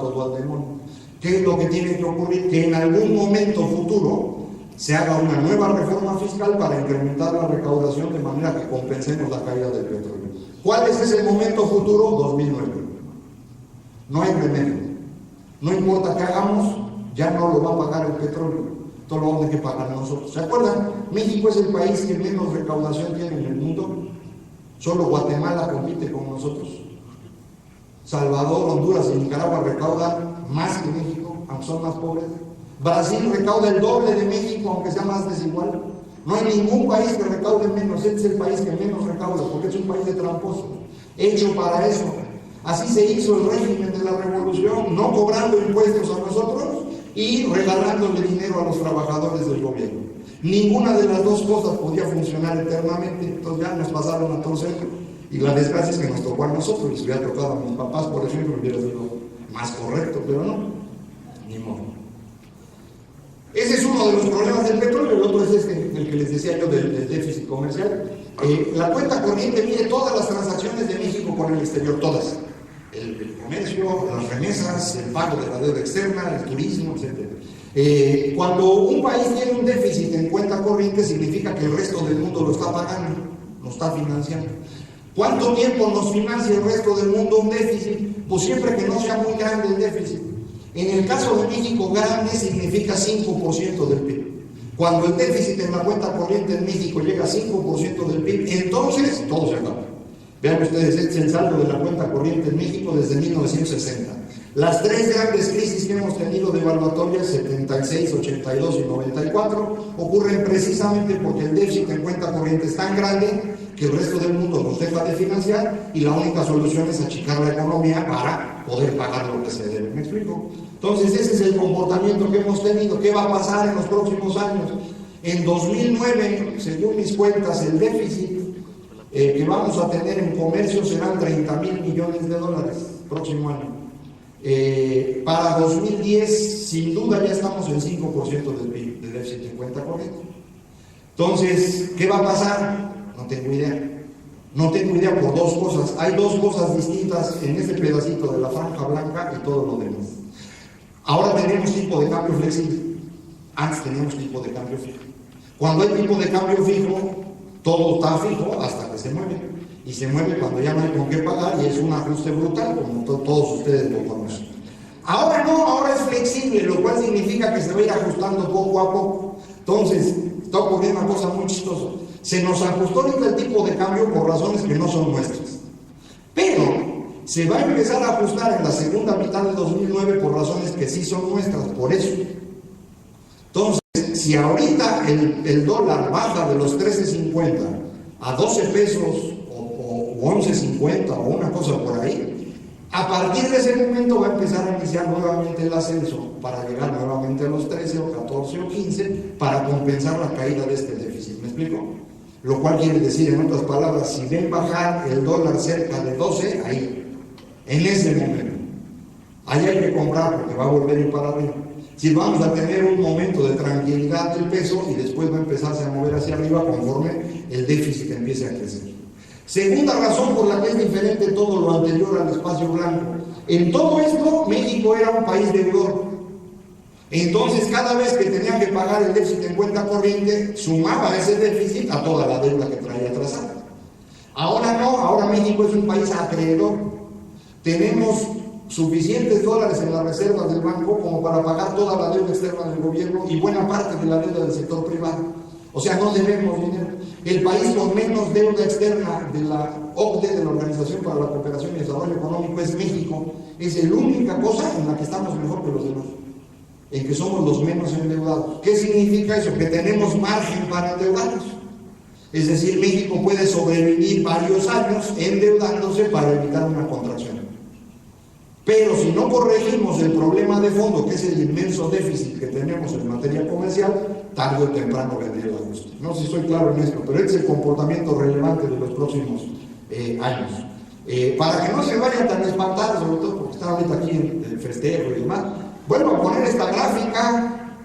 todo al demonio. ¿Qué es lo que tiene que ocurrir? Que en algún momento futuro se haga una nueva reforma fiscal para incrementar la recaudación de manera que compensemos la caída del petróleo. ¿Cuál es ese momento futuro? 2009. No hay remedio. No importa qué hagamos, ya no lo va a pagar el petróleo. Todo lo vamos a tener que pagar nosotros. ¿Se acuerdan? México es el país que menos recaudación tiene en el mundo. Solo Guatemala compite con nosotros. Salvador, Honduras y Nicaragua recaudan más que México, aunque son más pobres. Brasil recauda el doble de México, aunque sea más desigual. No hay ningún país que recaude menos. Este es el país que menos recauda, porque es un país de tramposos, hecho para eso. Así se hizo el régimen de la revolución, no cobrando impuestos a nosotros y regalándole dinero a los trabajadores del gobierno. Ninguna de las dos cosas podía funcionar eternamente, entonces ya nos pasaron a torcer. Y la desgracia es que nos tocó a nosotros, y si hubiera tocado a mis papás, por ejemplo, hubiera sido más correcto, pero no, ni modo. Ese es uno de los problemas del petróleo. El otro es el que les decía yo del déficit comercial. La cuenta corriente mide todas las transacciones de México con el exterior, todas. El comercio, las remesas, el pago de la deuda externa, el turismo, etc. Cuando un país tiene un déficit en cuenta corriente, significa que el resto del mundo lo está pagando, lo está financiando. ¿Cuánto tiempo nos financia el resto del mundo un déficit? Pues siempre que no sea muy grande el déficit. En el caso de México, grande significa 5% del PIB. Cuando el déficit en la cuenta corriente en México llega a 5% del PIB, entonces todo se acaba. Vean ustedes, este es el saldo de la cuenta corriente en México desde 1960. Las tres grandes crisis que hemos tenido devaluatorias, 76, 82 y 94, ocurren precisamente porque el déficit en cuenta corriente es tan grande que el resto del mundo nos deja de financiar y la única solución es achicar la economía para poder pagar lo que se debe. ¿Me explico? Entonces ese es el comportamiento que hemos tenido. ¿Qué va a pasar en los próximos años? En 2009, según mis cuentas, el déficit que vamos a tener en comercio serán 30,000 millones de dólares próximo año. Para 2010, sin duda ya estamos en 5% del PIB, de déficit en cuenta corriente. Entonces, ¿qué va a pasar? No tengo idea. No tengo idea por dos cosas. Hay dos cosas distintas en este pedacito de la franja blanca y todo lo demás. Ahora tenemos tipo de cambio flexible. Antes teníamos tipo de cambio fijo. Cuando hay tipo de cambio fijo, todo está fijo hasta que se mueve. Y se mueve cuando ya no hay con qué pagar y es un ajuste brutal, como todos ustedes lo conocen. Ahora no, ahora es flexible, lo cual significa que se va a ir ajustando poco a poco. Entonces, está ocurriendo una cosa muy chistosa. Se nos ajustó ahorita el tipo de cambio por razones que no son nuestras. Pero se va a empezar a ajustar en la segunda mitad de 2009 por razones que sí son nuestras, por eso. Entonces, si ahorita el dólar baja de los 13.50 a 12 pesos o 11.50 o una cosa por ahí, a partir de ese momento va a empezar a iniciar nuevamente el ascenso para llegar nuevamente a los 13 o 14 o 15 para compensar la caída de este déficit. ¿Me explico? Lo cual quiere decir, en otras palabras, si ven bajar el dólar cerca de 12, ahí, en ese momento, ahí hay que comprar porque va a volver a ir para arriba. Si vamos a tener un momento de tranquilidad del peso y después va a empezarse a mover hacia arriba conforme el déficit empiece a crecer. Segunda razón por la que es diferente todo lo anterior al espacio blanco. En todo esto, México era un país deudor. Entonces, cada vez que tenía que pagar el déficit en cuenta corriente, sumaba ese déficit a toda la deuda que traía atrasada. Ahora no, ahora México es un país acreedor. Tenemos suficientes dólares en las reservas del banco como para pagar toda la deuda externa del gobierno y buena parte de la deuda del sector privado. O sea, no debemos dinero. El país con menos deuda externa de la OCDE, de la Organización para la Cooperación y Desarrollo Económico, es México. Es la única cosa en la que estamos mejor que los demás, en que somos los menos endeudados. ¿Qué significa eso? Que tenemos margen para endeudarnos. Es decir, México puede sobrevivir varios años endeudándose para evitar una contracción. Pero si no corregimos el problema de fondo, que es el inmenso déficit que tenemos en materia comercial, tarde o temprano vendría el ajuste. No sé si estoy claro en esto, pero este es el comportamiento relevante de los próximos años. Para que no se vayan tan espantados, sobre todo porque están ahorita aquí en el festejo y demás, vuelvo a poner esta gráfica,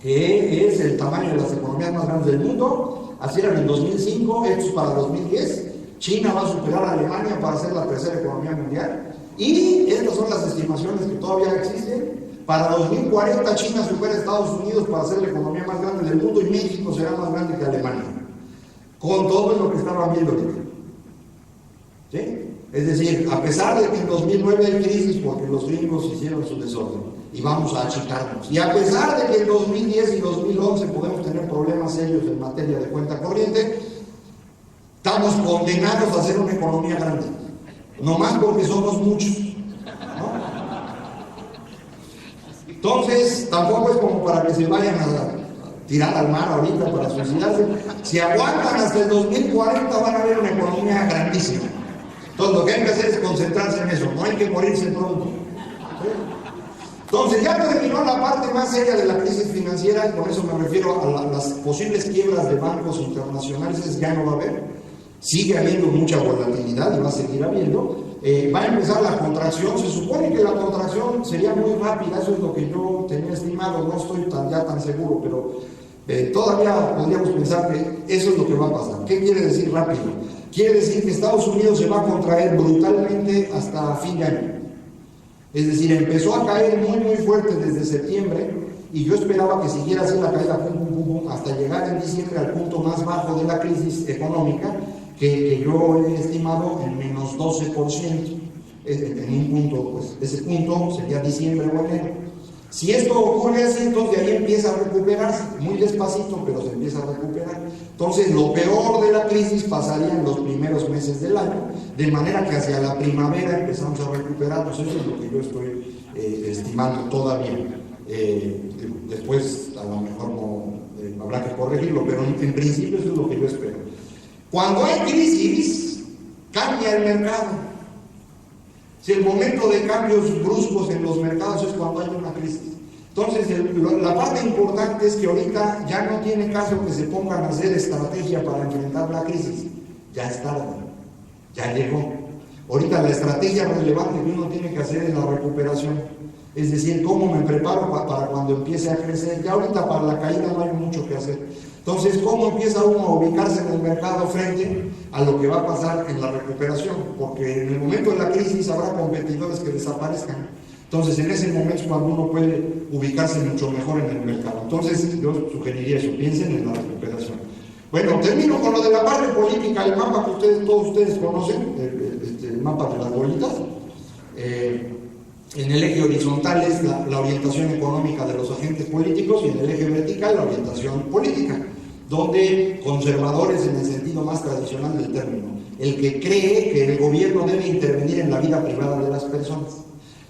que es el tamaño de las economías más grandes del mundo. Así era en el 2005, esto es para 2010. China va a superar a Alemania para ser la tercera economía mundial. Y estas son las estimaciones que todavía existen. Para 2040 China supera a Estados Unidos para ser la economía más grande del mundo y México será más grande que Alemania. Con todo lo que estaban viendo ahorita. ¿Sí? Es decir, a pesar de que en 2009 hay crisis porque los gringos hicieron su desorden y vamos a achicarnos, y a pesar de que en 2010 y 2011 podemos tener problemas serios en materia de cuenta corriente, estamos condenados a ser una economía grande, nomás porque somos muchos, ¿no? Entonces, tampoco es como para que se vayan a tirar al mar ahorita para suicidarse. Si aguantan hasta el 2040 van a ver una economía grandísima. Entonces lo que hay que hacer es concentrarse en eso, no hay que morirse pronto. ¿Sí? Entonces ya terminó la parte más seria de la crisis financiera, y con eso me refiero a las posibles quiebras de bancos internacionales, ya no va a haber. Sigue habiendo mucha volatilidad y va a seguir habiendo. Va a empezar la contracción, se supone que la contracción sería muy rápida, eso es lo que yo tenía estimado, no estoy tan seguro, pero todavía podríamos pensar que eso es lo que va a pasar. ¿Qué quiere decir rápido? Quiere decir que Estados Unidos se va a contraer brutalmente hasta fin de año. Es decir, empezó a caer muy fuerte desde septiembre y yo esperaba que siguiera así la caída hasta llegar en diciembre al punto más bajo de la crisis económica que yo he estimado en menos 12%. En un punto, pues ese punto sería diciembre o enero. Si esto ocurre así, entonces de ahí empieza a recuperarse, muy despacito, pero se empieza a recuperar. Entonces lo peor de la crisis pasaría en los primeros meses del año, de manera que hacia la primavera empezamos a recuperarnos. Eso es lo que yo estoy estimando todavía. Después a lo mejor no, habrá que corregirlo, pero en principio eso es lo que yo espero. Cuando hay crisis, cambia el mercado. Si el momento de cambios bruscos en los mercados es cuando hay una crisis. Entonces, la parte importante es que ahorita ya no tiene caso que se pongan a hacer estrategia para enfrentar la crisis. Ya es tarde, ya llegó. Ahorita la estrategia relevante que uno tiene que hacer es la recuperación. Es decir, cómo me preparo para cuando empiece a crecer. Ya ahorita para la caída no hay mucho que hacer. Entonces, ¿cómo empieza uno a ubicarse en el mercado frente a lo que va a pasar en la recuperación? Porque en el momento de la crisis habrá competidores que desaparezcan. Entonces, en ese momento es cuando uno puede ubicarse mucho mejor en el mercado. Entonces, yo sugeriría eso, piensen en la recuperación. Bueno, termino con lo de la parte política, el mapa que todos ustedes conocen, el mapa de las bolitas. En el eje horizontal es la orientación económica de los agentes políticos y en el eje vertical la orientación política, donde conservadores en el sentido más tradicional del término, el que cree que el gobierno debe intervenir en la vida privada de las personas.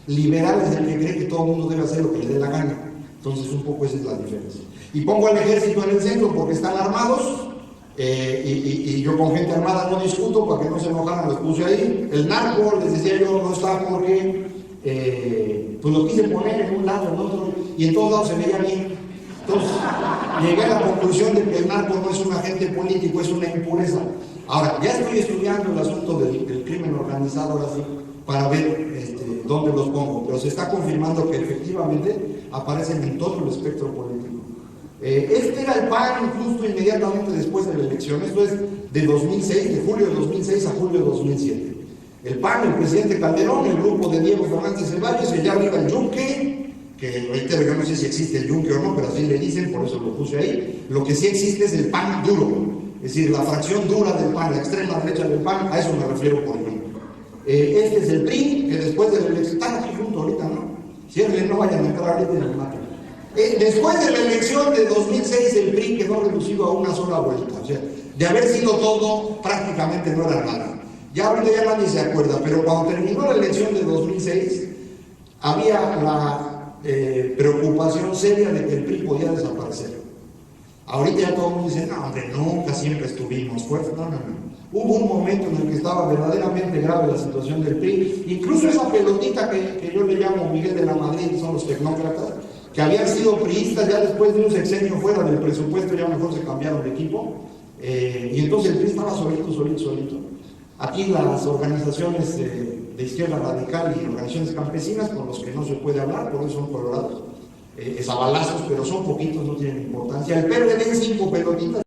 Liberal es el que cree que todo el mundo debe hacer lo que le dé la gana. Entonces un poco esa es la diferencia. Y pongo al ejército en el centro porque están armados, y yo con gente armada no discuto, para que no se enojaran los puse ahí. El narco, les decía yo, no está porque pues lo quise poner en un lado, en otro, y en todos lados se veía bien. Entonces llegué a la conclusión de que el narco no es un agente político, es una impureza. Ahora, ya estoy estudiando el asunto del crimen organizado ahora sí, para ver dónde los pongo, pero se está confirmando que efectivamente aparecen en todo el espectro político. Este era el PAN justo inmediatamente después de la elección, esto es de 2006, de julio de 2006 a julio de 2007. El PAN, el presidente Calderón, el grupo de Diego Fernández Ceballos, allá arriba el Yunque, que reitero, yo no sé si existe el Yunque o no, pero así le dicen, por eso lo puse ahí. Lo que sí existe es el PAN duro, es decir, la fracción dura del PAN, la extrema derecha del PAN, a eso me refiero por mí. Este es el PRI, que después de la elección, están aquí juntos ahorita, ¿no? Cierren, no vayan a entrar ahorita en el mapa. Después de la elección de 2006, el PRI quedó reducido a una sola vuelta, o sea, de haber sido todo, prácticamente no era nada. Ya ahorita ya nadie se acuerda, pero cuando terminó la elección de 2006, había la preocupación seria de que el PRI podía desaparecer. Ahorita ya todo el mundo dice, no, hombre, nunca siempre estuvimos fuertes. No. Hubo un momento en el que estaba verdaderamente grave la situación del PRI, incluso esa pelotita que yo le llamo Miguel de la Madrid, son los tecnócratas, que habían sido priistas ya después de un sexenio fuera del presupuesto, ya mejor se cambiaron de equipo, y entonces el PRI estaba solito. Aquí las organizaciones de izquierda radical y organizaciones campesinas con los que no se puede hablar, por eso son colorados, es a balazos, pero son poquitos, no tienen importancia. El PRD en 5 pelotitas.